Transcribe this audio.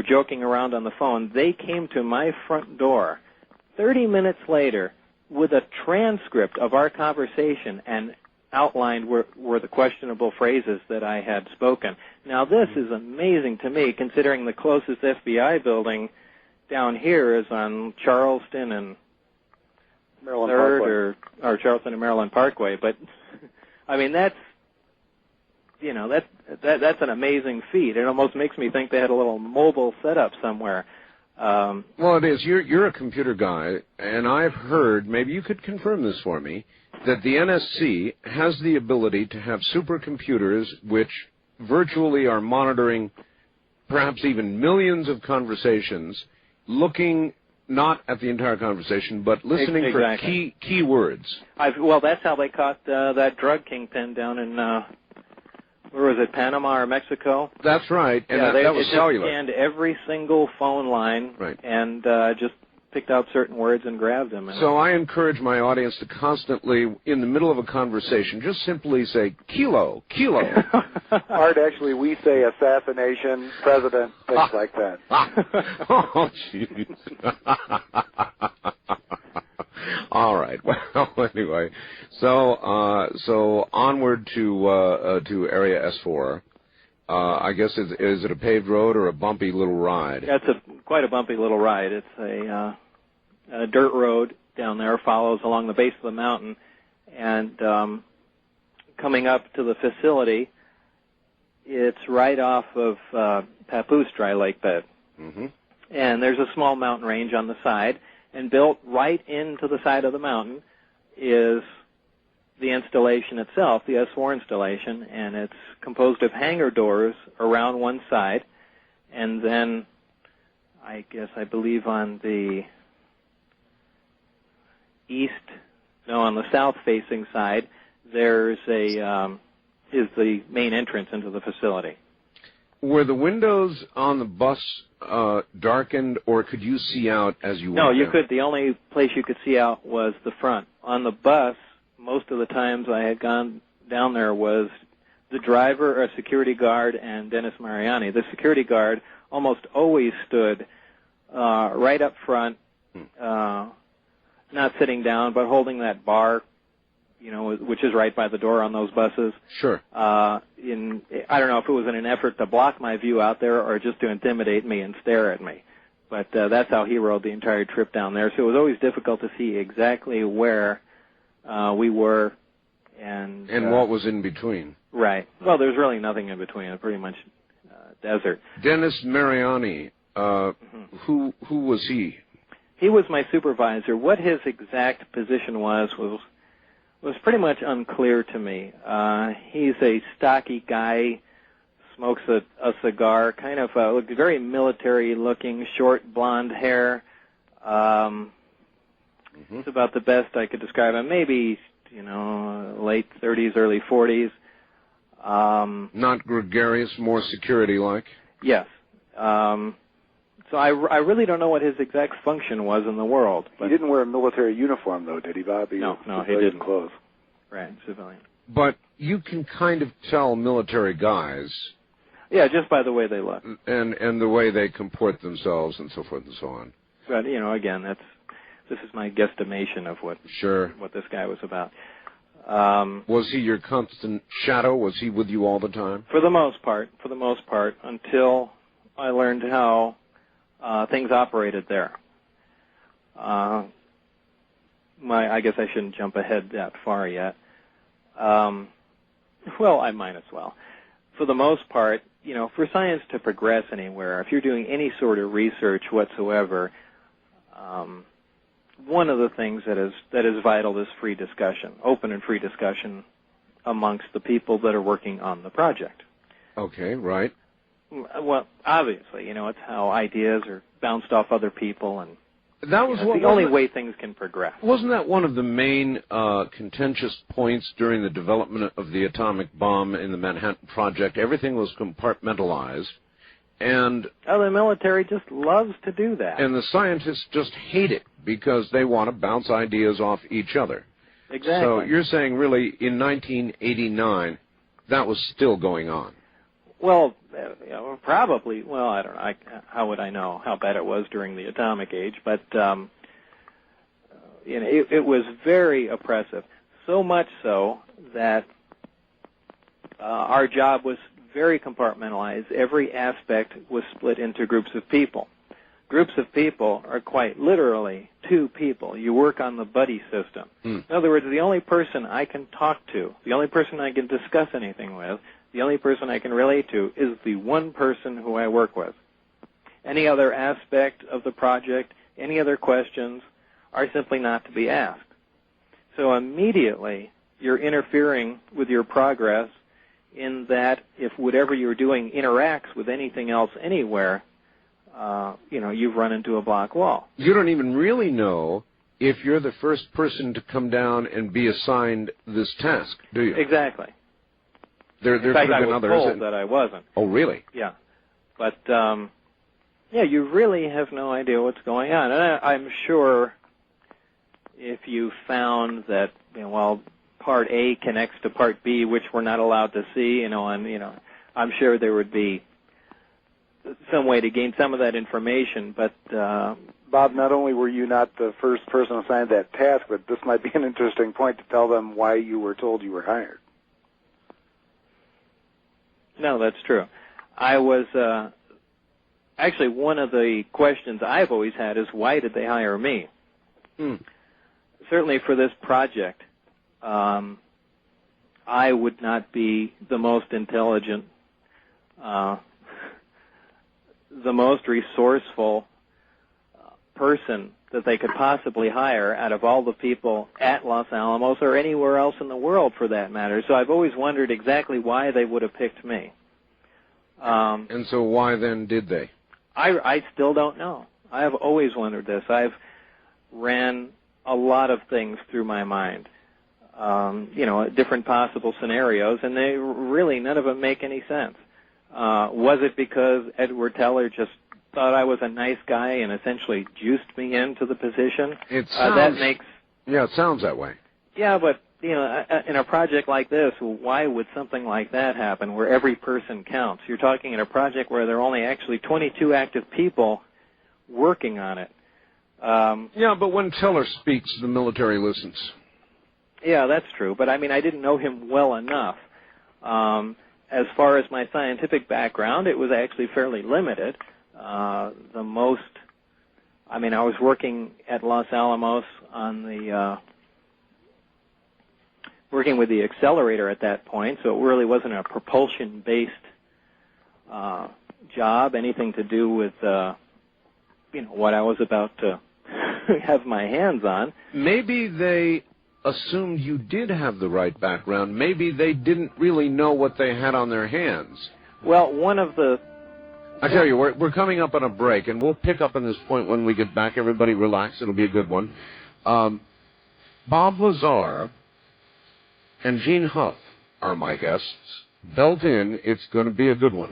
were joking around on the phone. They came to my front door 30 minutes later with a transcript of our conversation and outlined were the questionable phrases that I had spoken. Now, this is amazing to me, considering the closest FBI building down here is on Charleston and Maryland 3rd or Charleston and Maryland Parkway. But, I mean, that's an amazing feat. It almost makes me think they had a little mobile setup somewhere. Well, it is. You're a computer guy, and I've heard, maybe you could confirm this for me, that the NSC has the ability to have supercomputers which virtually are monitoring perhaps even millions of conversations, looking not at the entire conversation, but listening for key words. Well, that's how they caught that drug kingpin down in, where was it, Panama or Mexico? That's right, and that was cellular. They scanned every single phone line and just picked out certain words and grabbed them. So I encourage my audience to constantly, in the middle of a conversation, just simply say, kilo, kilo. Art, actually, we say assassination, president, things like that. Oh, jeez. All right. Well, anyway, so onward to Area S4. I guess is it a paved road or a bumpy little ride? That's quite a bumpy little ride. It's a dirt road down there, follows along the base of the mountain, and coming up to the facility, it's right off of Papoose Dry Lake Bed. Mm-hmm. And there's a small mountain range on the side, and built right into the side of the mountain is the installation itself, the S4 installation, and it's composed of hangar doors around one side, and then I believe on the on the south-facing side, there's is the main entrance into the facility. Were the windows on the bus darkened, or could you see out as you went? No, you could. The only place you could see out was the front. On the bus, most of the times I had gone down there was the driver, a security guard, and Dennis Mariani. The security guard almost always stood right up front, not sitting down, but holding that bar, which is right by the door on those buses. Sure. I don't know if it was in an effort to block my view out there or just to intimidate me and stare at me. But that's how he rode the entire trip down there. So it was always difficult to see exactly where we were and what was in between. Right. Well, there's really nothing in between. It's pretty much desert. Dennis Mariani, who was he? He was my supervisor. What his exact position was pretty much unclear to me. He's a stocky guy, smokes a cigar, kind of very military-looking, short blonde hair. It's about the best I could describe him. Maybe, late 30s, early 40s. Not gregarious, more security-like? Yes. So I really don't know what his exact function was in the world. But he didn't wear a military uniform, though, did he, Bob? No, he didn't. Clothes. Right, civilian. But you can kind of tell military guys. Yeah, just by the way they look. And the way they comport themselves and so forth and so on. But, again, this is my guesstimation of what this guy was about. Was he your constant shadow? Was he with you all the time? For the most part, until I learned how things operated there. I guess I shouldn't jump ahead that far yet. Well, I might as well. For the most part, for science to progress anywhere, if you're doing any sort of research whatsoever, one of the things that is vital is free discussion, open and free discussion amongst the people that are working on the project. Okay, right. Well, obviously, it's how ideas are bounced off other people, and that was the only way things can progress. Wasn't that one of the main contentious points during the development of the atomic bomb in the Manhattan Project? Everything was compartmentalized, and the military just loves to do that. And the scientists just hate it because they want to bounce ideas off each other. Exactly. So you're saying, really, in 1989, that was still going on. Well, probably. Well, I don't know. How would I know how bad it was during the atomic age? But it was very oppressive. So much so that our job was very compartmentalized. Every aspect was split into groups of people. Groups of people are quite literally two people. You work on the buddy system. In other words, the only person I can talk to, the only person I can discuss anything with, the only person I can relate to is the one person who I work with. Any other aspect of the project, any other questions are simply not to be asked. So immediately you're interfering with your progress in that if whatever you're doing interacts with anything else anywhere, you've run into a block wall. You don't even really know if you're the first person to come down and be assigned this task, do you? Exactly. There in fact, could have been I was others told that I wasn't. Oh, really? Yeah. But, you really have no idea what's going on. And I'm sure if you found that, Part A connects to Part B, which we're not allowed to see, I'm sure there would be some way to gain some of that information. But, Bob, not only were you not the first person assigned that task, but this might be an interesting point to tell them why you were told you were hired. No, that's true. I was, actually, one of the questions I've always had is, why did they hire me? Certainly for this project, I would not be the most intelligent, the most resourceful person that they could possibly hire out of all the people at Los Alamos or anywhere else in the world for that matter. So I've always wondered exactly why they would have picked me. And so why then did they? I still don't know. I have always wondered this. I've ran a lot of things through my mind, different possible scenarios, and they really, none of them make any sense. Was it because Edward Teller just thought I was a nice guy and essentially juiced me into the position? It sounds, it sounds that way. Yeah, but, in a project like this, why would something like that happen where every person counts? You're talking in a project where there are only actually 22 active people working on it. But when Teller speaks, the military listens. Yeah, that's true. But, I didn't know him well enough. As far as my scientific background, it was actually fairly limited. I was working at Los Alamos on working with the accelerator at that point, so it really wasn't a propulsion-based job, anything to do with, what I was about to have my hands on. Maybe they assumed you did have the right background. Maybe they didn't really know what they had on their hands. Well, one of the... I tell you, we're coming up on a break, and we'll pick up on this point when we get back. Everybody relax. It'll be a good one. Bob Lazar and Gene Huff are my guests. Belt in. It's going to be a good one.